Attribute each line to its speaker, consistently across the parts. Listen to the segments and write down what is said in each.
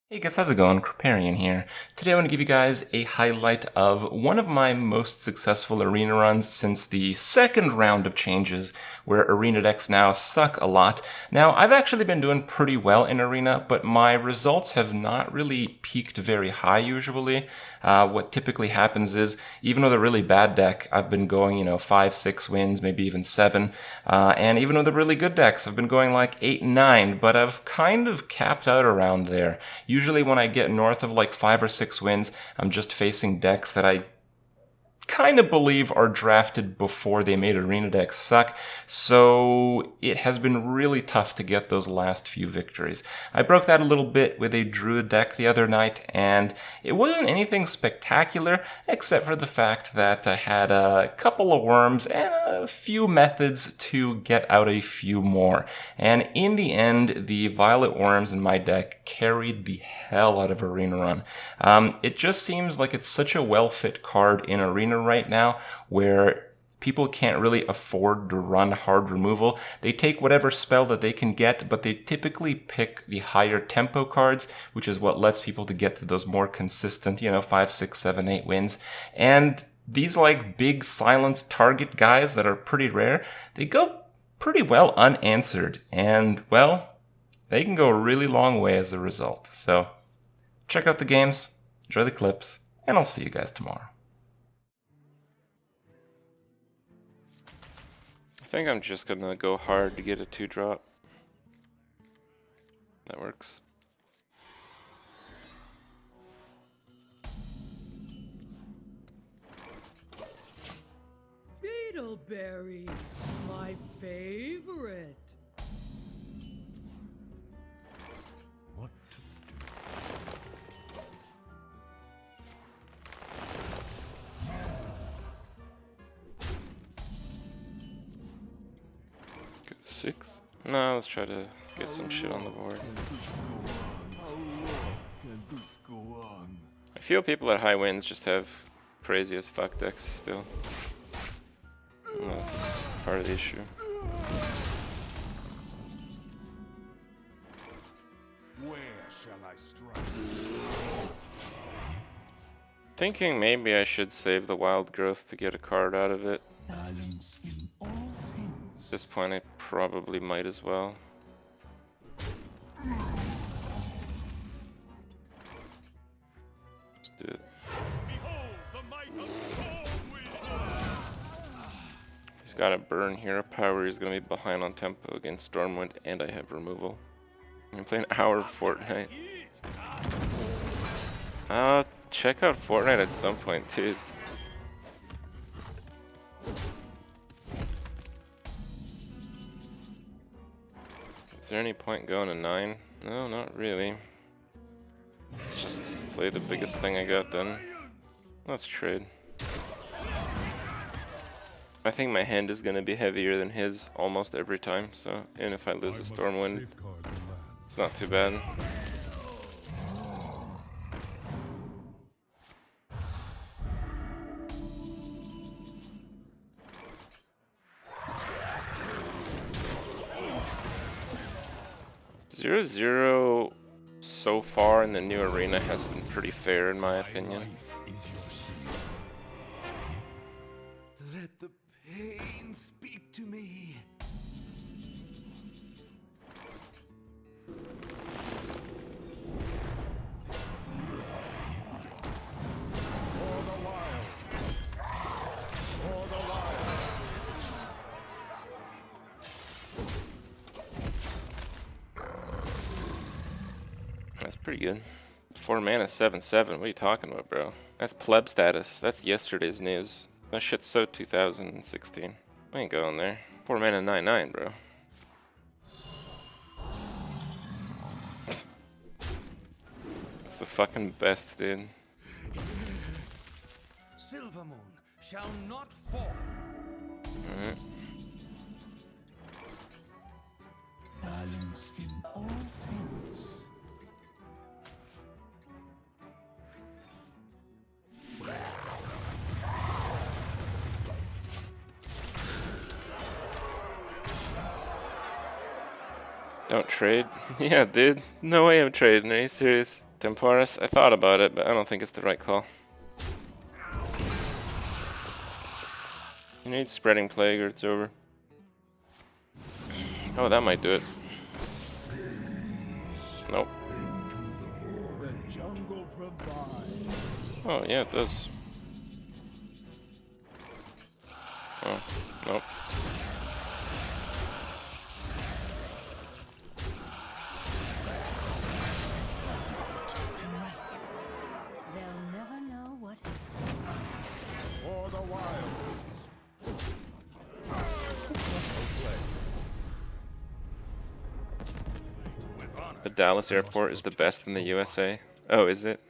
Speaker 1: Hey guys, how's it going? Kripparrian here. Today I want to give you guys a highlight of one of my most successful arena runs since the second round of changes, where arena decks now suck a lot. Now, I've actually been doing pretty well in arena, but my results have not really peaked very high usually. What typically happens is, even with a really bad deck, I've been going, 5, 6 wins, maybe even 7. And even with the really good decks, I've been going like 8, 9, but I've kind of capped out around there. Usually when I get north of like 5 or 6 wins, I'm just facing decks that I kind of believe are drafted before they made arena decks suck, so it has been really tough to get those last few victories. I broke that a little bit with a druid deck the other night, and it wasn't anything spectacular, except for the fact that I had a couple of worms and a few methods to get out a few more. And in the end, the Violet Wurms in my deck carried the hell out of arena run. It just seems like it's such a well-fit card in arena right now, where people can't really afford to run hard removal. They take whatever spell that they can get, but they typically pick the higher tempo cards, which is what lets people to get to those more consistent, 5, 6, 7, 8 wins. And these like big silenced target guys that are pretty rare, they go pretty well unanswered, and well, they can go a really long way as a result. So check out the games, enjoy the clips, and I'll see you guys tomorrow.
Speaker 2: I think I'm just gonna go hard to get a 2-drop. That works.
Speaker 3: Beetleberries, my favorite.
Speaker 4: What
Speaker 2: Go to 6. No, let's try to get some shit on the board. I feel people at high wins just have crazy as fuck decks still. And that's part of the issue.
Speaker 4: Where shall I strike?
Speaker 2: Thinking maybe I should save the wild growth to get a card out of it.
Speaker 4: Balance in all things.
Speaker 2: At this point I probably might as well. Let's do it. He's got a burn here, a power. He's gonna be behind on tempo against Stormwind, and I have removal. I'm playing Hour of Fortnite. Check out Fortnite at some point too. Is there any point going to 9? No, not really. Let's just play the biggest thing I got then. Let's trade. I think my hand is gonna be heavier than his almost every time, so even if I lose a Stormwind, it's not too bad. Zero zero so far in the new arena has been pretty fair in my opinion.
Speaker 4: Let the pain speak to me.
Speaker 2: That's pretty good. 4 mana 7/7. What are you talking about, bro? That's pleb status. That's yesterday's news. That shit's so 2016. I ain't going there. 4 mana 9/9, bro. That's the fucking best, dude.
Speaker 3: Silvermoon shall not fall.
Speaker 2: Alright.
Speaker 4: Balance in all things.
Speaker 2: Don't trade? Yeah, dude. No way I'm trading. Are you serious? Temporis, I thought about it, but I don't think it's the right call. You need Spreading Plague or it's over. Oh, that might do it. Nope.
Speaker 3: The jungle provides.
Speaker 2: Oh, yeah, it does. Oh, nope.
Speaker 5: They'll never know what.
Speaker 4: For the wild.
Speaker 2: The Dallas airport is the best in the USA. Oh, is it?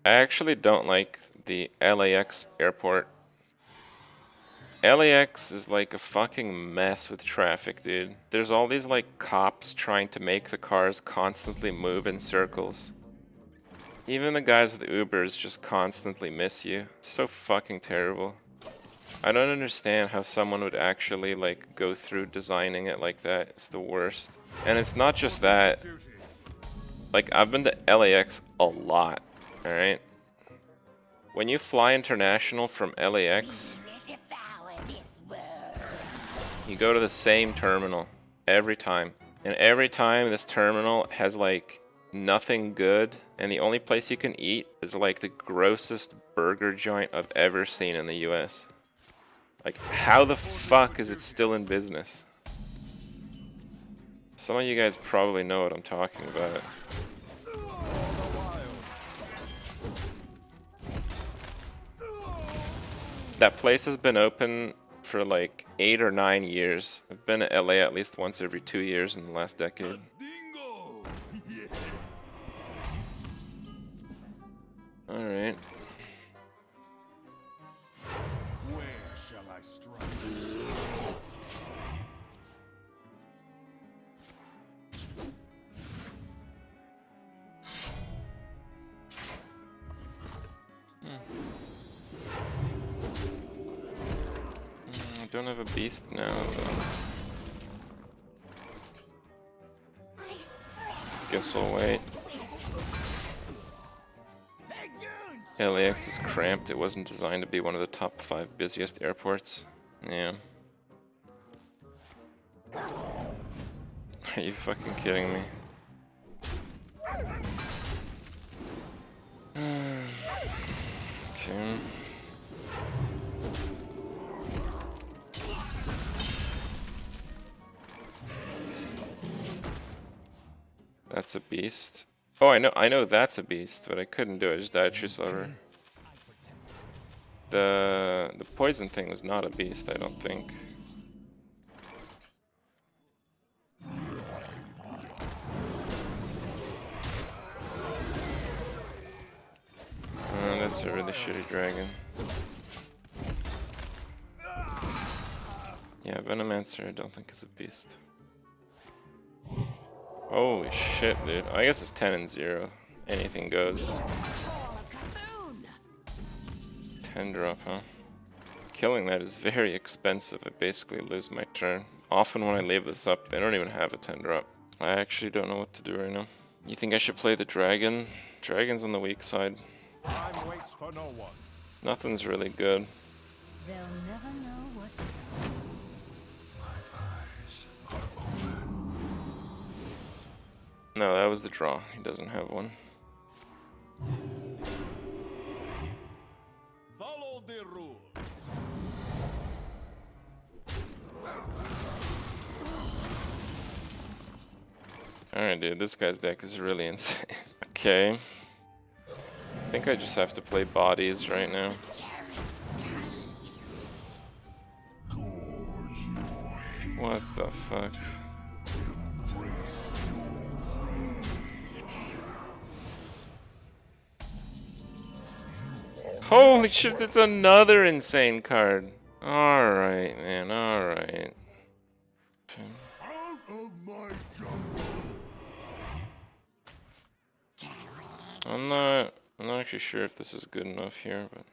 Speaker 2: I actually don't like the LAX airport. LAX is like a fucking mess with traffic, dude. There's all these like cops trying to make the cars constantly move in circles. Even the guys with the Ubers just constantly miss you. It's so fucking terrible. I don't understand how someone would actually like go through designing it like that. It's the worst. And it's not just that. Like, I've been to LAX a lot, alright? When you fly international from LAX, you go to the same terminal every time. And every time this terminal has like nothing good, and the only place you can eat is like the grossest burger joint I've ever seen in the US. Like, how the fuck is it still in business? Some of you guys probably know what I'm talking about. That place has been open for like 8 or 9 years. I've been to LA at least once every 2 years in the last decade.
Speaker 4: Dingo! Yes.
Speaker 2: Alright.
Speaker 4: Where shall I strike?
Speaker 2: I don't have a beast now, though. Guess I'll wait. LAX is cramped. It wasn't designed to be one of the top 5 busiest airports. Yeah. Are you fucking kidding me? Okay. That's a beast. Oh, I know that's a beast, but I couldn't do it. I just died True Silver. The poison thing was not a beast, I don't think. That's a really shitty dragon. Yeah, Venomancer I don't think is a beast. Holy shit, dude. I guess it's 10 and 0. Anything goes. 10 drop, huh? Killing that is very expensive. I basically lose my turn. Often when I leave this up, they don't even have a 10 drop. I actually don't know what to do right now. You think I should play the dragon? Dragon's on the weak side.
Speaker 4: Time waits for no one.
Speaker 2: Nothing's really good.
Speaker 5: They'll never know what.
Speaker 2: No, that was the draw. He doesn't have one.
Speaker 4: Follow the rules.
Speaker 2: Alright, dude, this guy's deck is really insane. Okay. I think I just have to play bodies right now. What the fuck? Holy shit, it's another insane card. Alright, man, alright.
Speaker 4: Out of my jungle.
Speaker 2: I'm not actually sure if this is good enough here, but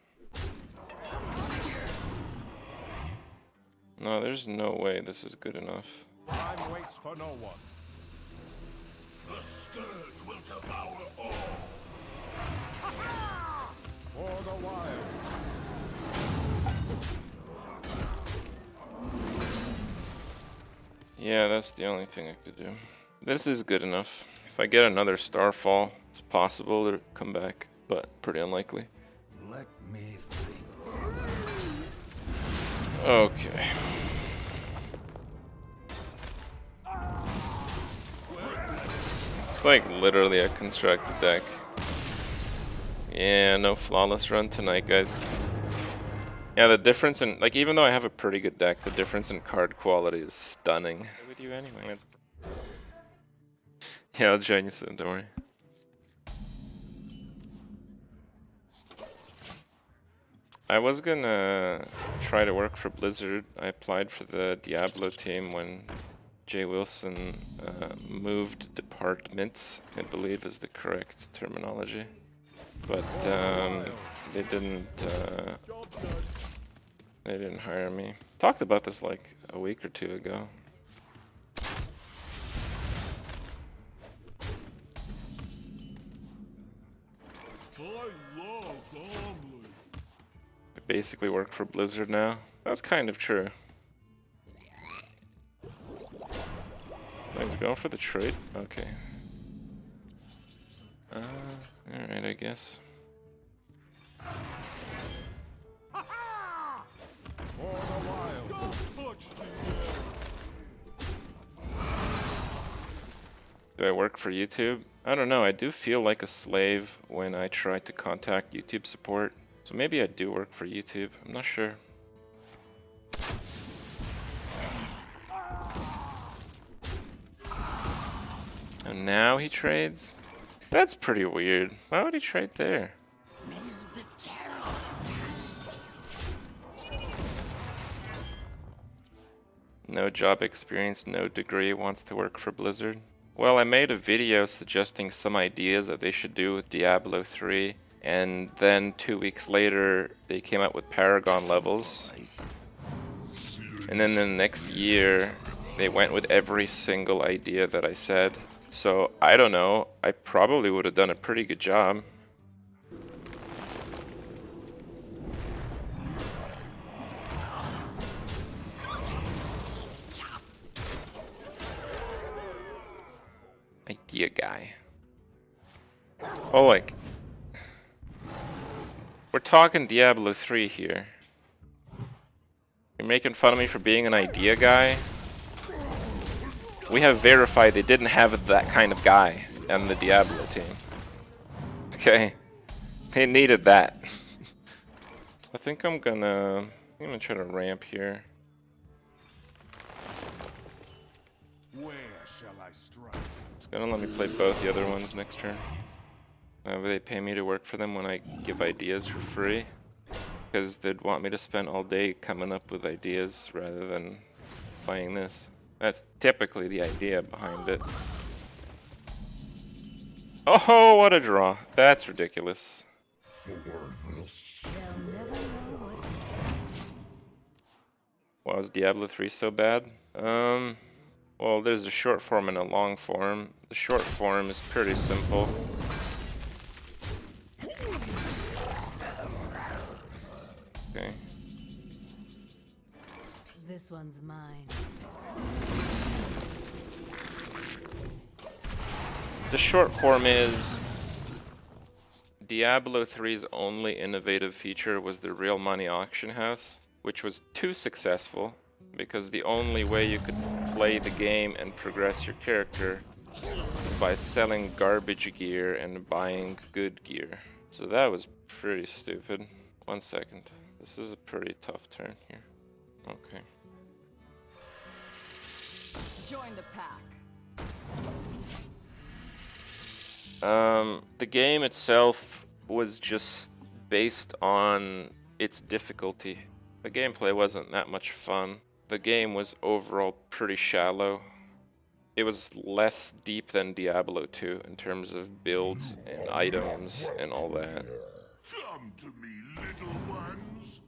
Speaker 2: no, there's no way this is good enough.
Speaker 4: Time waits for no one. The scourge will devour all. For the wild.
Speaker 2: Yeah, that's the only thing I could do. This is good enough. If I get another Starfall, it's possible to come back, but pretty unlikely.
Speaker 3: Let me think.
Speaker 2: Okay. It's like literally a constructed deck. Yeah, no flawless run tonight, guys. Yeah, the difference in, like, even though I have a pretty good deck, the difference in card quality is stunning. With you anyway. Yeah, I'll join you soon, don't worry. I was gonna try to work for Blizzard. I applied for the Diablo team when Jay Wilson moved departments, I believe is the correct terminology. But they didn't hire me. Talked about this like a week or two ago. I basically work for Blizzard now. That's kind of true. He's going for the trade? Okay. Alright, I guess. Do I work for YouTube? I don't know, I do feel like a slave when I try to contact YouTube support. So maybe I do work for YouTube, I'm not sure. And now he trades? That's pretty weird. Why would he trade there? No job experience, no degree, wants to work for Blizzard. Well, I made a video suggesting some ideas that they should do with Diablo 3, and then 2 weeks later they came up with Paragon levels. And then the next year they went with every single idea that I said. So, I don't know, I probably would have done a pretty good job. Idea guy. Oh, like, we're talking Diablo 3 here. You're making fun of me for being an idea guy? We have verified they didn't have that kind of guy on the Diablo team. Okay? They needed that. I think I'm gonna try to ramp here.
Speaker 4: Where shall I strike?
Speaker 2: It's gonna let me play both the other ones next turn. They pay me to work for them when I give ideas for free. Because they'd want me to spend all day coming up with ideas rather than playing this. That's typically the idea behind it. Oh, what a draw. That's ridiculous.
Speaker 5: They'll never know what
Speaker 2: Why was Diablo 3 so bad? Well, there's a short form and a long form. The short form is pretty simple. Okay.
Speaker 5: this one's mine.
Speaker 2: The short form is Diablo 3's only innovative feature was the real money auction house, which was too successful because the only way you could play the game and progress your character is by selling garbage gear and buying good gear. So that was pretty stupid. 1 second. This is a pretty tough turn here. Okay.
Speaker 6: Join the pack.
Speaker 2: The game itself was just based on its difficulty. The gameplay wasn't that much fun. The game was overall pretty shallow. It was less deep than Diablo 2 in terms of builds and items and all that.
Speaker 4: Come to me, little ones.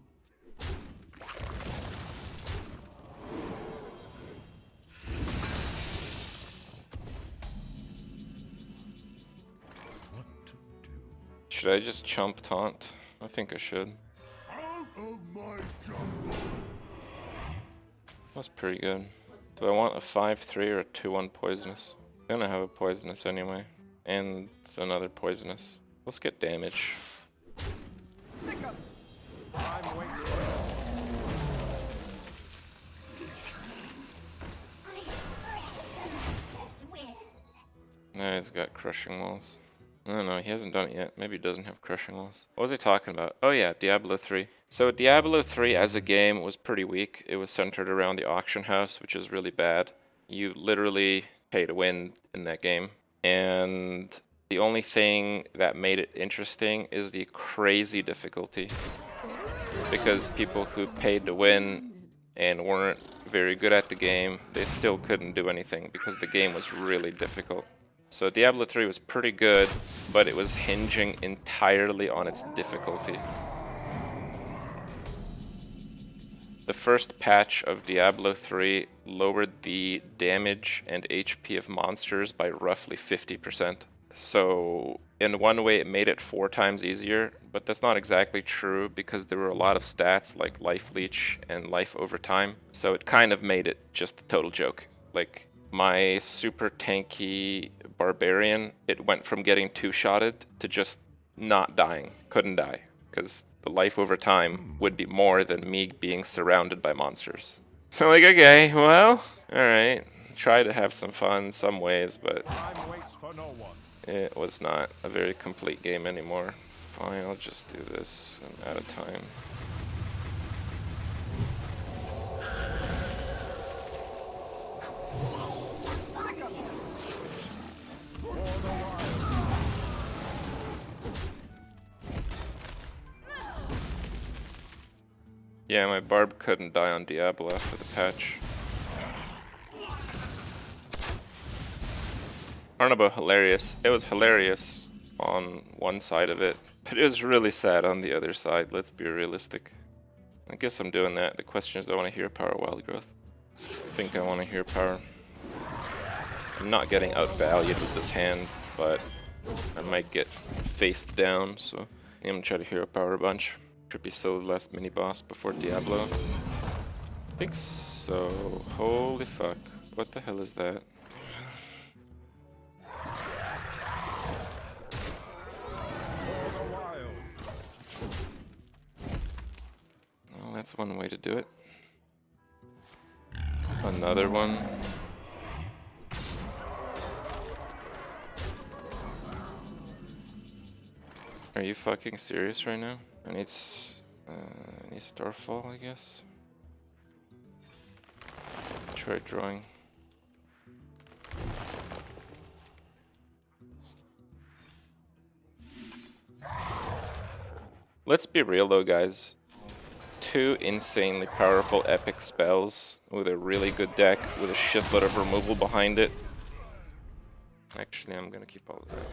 Speaker 2: Should I just chump taunt? I think I should.
Speaker 4: Out of my jungle.
Speaker 2: That's pretty good. Do I want a 5-3 or a 2-1 poisonous? I'm gonna have a poisonous anyway. And another poisonous. Let's get damage.
Speaker 6: Sick 'em.
Speaker 3: I'm waiting.
Speaker 2: Nah, he's got crushing walls. I don't know, he hasn't done it yet. Maybe he doesn't have crushing walls. What was I talking about? Oh yeah, Diablo 3. So Diablo 3 as a game was pretty weak. It was centered around the auction house, which is really bad. You literally pay to win in that game. And the only thing that made it interesting is the crazy difficulty. Because people who paid to win and weren't very good at the game, they still couldn't do anything because the game was really difficult. So Diablo 3 was pretty good, but it was hinging entirely on its difficulty. The first patch of Diablo 3 lowered the damage and HP of monsters by roughly 50%. So in one way it made it 4 times easier, but that's not exactly true because there were a lot of stats like life leech and life over time. So it kind of made it just a total joke. Like my super tanky barbarian, it went from getting 2-shotted to just not dying. Couldn't die because the life over time would be more than me being surrounded by monsters. So like, okay, well, alright. Try to have some fun some ways, but
Speaker 3: Time waits for no one.
Speaker 2: it was not a very complete game anymore. Fine, I'll just do this. I'm out of time. Yeah, my barb couldn't die on Diablo after the patch. I don't know about hilarious. It was hilarious on one side of it, but it was really sad on the other side. Let's be realistic. I guess I'm doing that. The question is, do I want to hear power wild growth? I think I want to hear power. I'm not getting outvalued with this hand, but I might get faced down, so I'm gonna try to hero power a bunch. Trippy solo last mini boss before Diablo. I think so. Holy fuck. What the hell is that? Well, that's one way to do it. Another one. Are you fucking serious right now? I need Starfall, I guess. Try drawing. Let's be real though, guys. 2 insanely powerful epic spells with a really good deck with a shitload of removal behind it. Actually, I'm gonna keep all of that.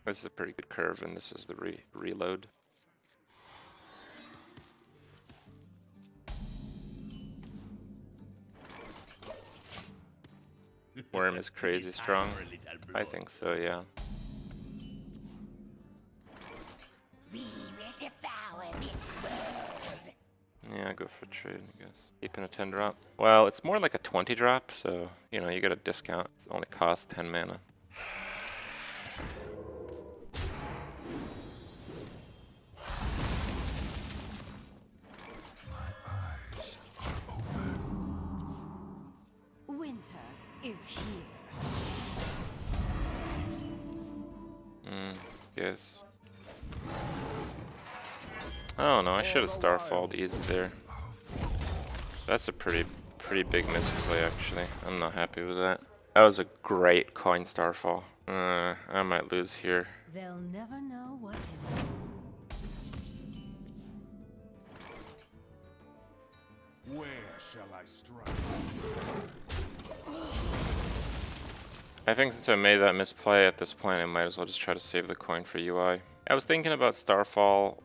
Speaker 2: This is a pretty good curve, and this is the reload. Worm is crazy strong. I think so, yeah. Yeah, go for a trade, I guess. Keeping a 10 drop. Well, it's more like a 20 drop, so, you know, you get a discount. It only costs 10 mana.
Speaker 5: Winter is here.
Speaker 2: Yes. Oh no, I should have Starfalled easy there. That's a pretty big misplay actually. I'm not happy with that. That was a great coin Starfall. I might lose here.
Speaker 5: They'll never know what hit 'em.
Speaker 3: Where shall I strike?
Speaker 2: I think since I made that misplay at this point, I might as well just try to save the coin for UI. I was thinking about Starfall,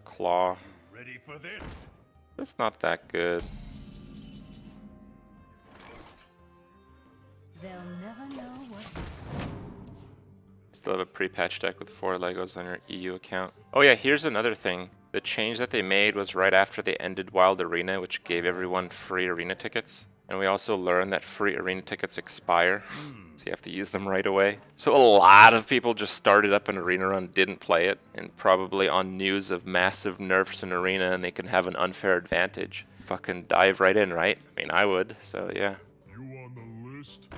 Speaker 2: Claw.
Speaker 3: Ready for this?
Speaker 2: It's not that good.
Speaker 5: They'll never know what.
Speaker 2: Still have a pre-patch deck with 4 Legos on your EU account. Oh yeah, here's another thing. The change that they made was right after they ended Wild Arena, which gave everyone free arena tickets. And we also learned that free arena tickets expire, so you have to use them right away. So a lot of people just started up an arena run, didn't play it, and probably on news of massive nerfs in arena and they can have an unfair advantage. Fucking dive right in, right? I mean, I would, so yeah.
Speaker 4: You on the list?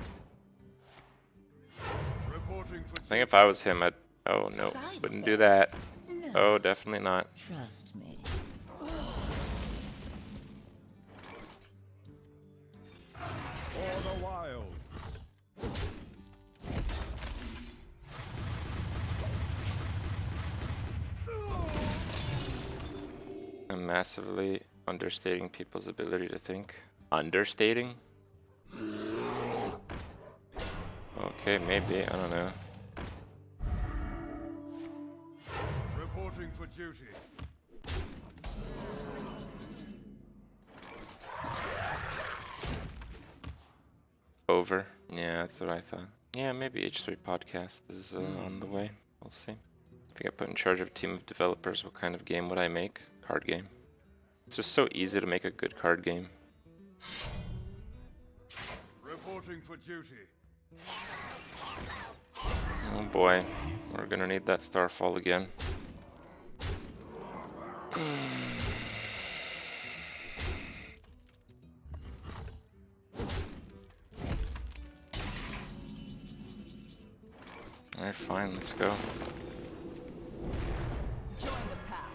Speaker 3: Reporting for
Speaker 2: I think if I was him, I'd... Oh, no, wouldn't do that. Oh, definitely not.
Speaker 5: Trust me.
Speaker 3: for the wild.
Speaker 2: I'm massively understating people's ability to think. Understating? Okay, maybe, I don't know.
Speaker 3: Reporting for duty.
Speaker 2: Over. Yeah, that's what I thought. Yeah, maybe H3 Podcast is on the way. We'll see. If I get put in charge of a team of developers, what kind of game would I make? Card game. It's just so easy to make a good card game.
Speaker 3: Reporting for duty.
Speaker 2: Oh boy, we're gonna need that Starfall again. Alright, fine, let's go.
Speaker 6: Join the pack.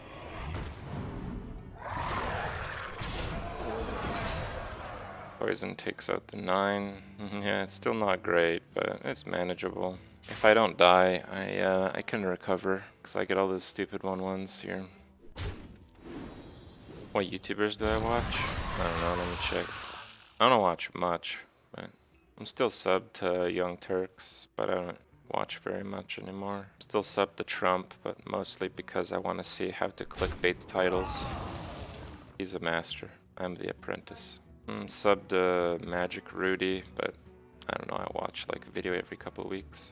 Speaker 2: Poison takes out the 9. Yeah, it's still not great, but it's manageable. If I don't die, I can recover, because I get all those stupid 1/1s here. What YouTubers do I watch? I don't know, let me check. I don't watch much, but I'm still subbed to Young Turks, but I don't watch very much anymore. Still subbed to Trump, but mostly because I want to see how to clickbait titles. He's a master. I'm the apprentice. Subbed to Magic Rudy, but I don't know, I watch like a video every couple of weeks.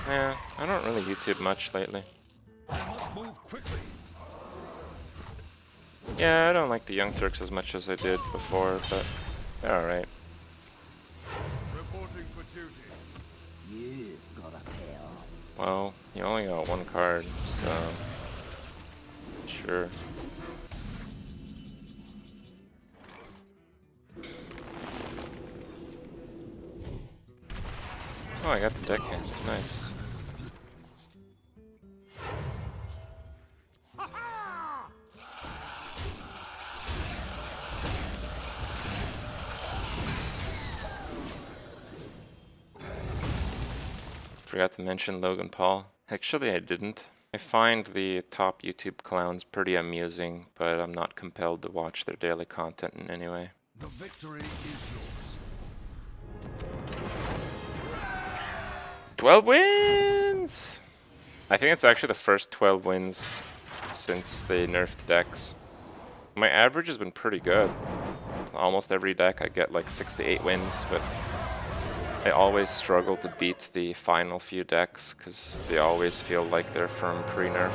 Speaker 2: Yeah, I don't really YouTube much lately.
Speaker 3: Must move quickly.
Speaker 2: Yeah, I don't like the Young Turks as much as I did before, but they're alright.
Speaker 3: Reporting for duty.
Speaker 6: You've got a pail.
Speaker 2: Well, you only got 1 card, so... Sure. Oh, I got the deckhand. Nice. Forgot to mention Logan Paul. Actually, I didn't. I find the top YouTube clowns pretty amusing, but I'm not compelled to watch their daily content in any way.
Speaker 3: The victory is yours.
Speaker 2: 12 wins! I think it's actually the first 12 wins since they nerfed decks. My average has been pretty good. Almost every deck I get like 6 to 8 wins, but I always struggle to beat the final few decks because they always feel like they're from pre-nerf.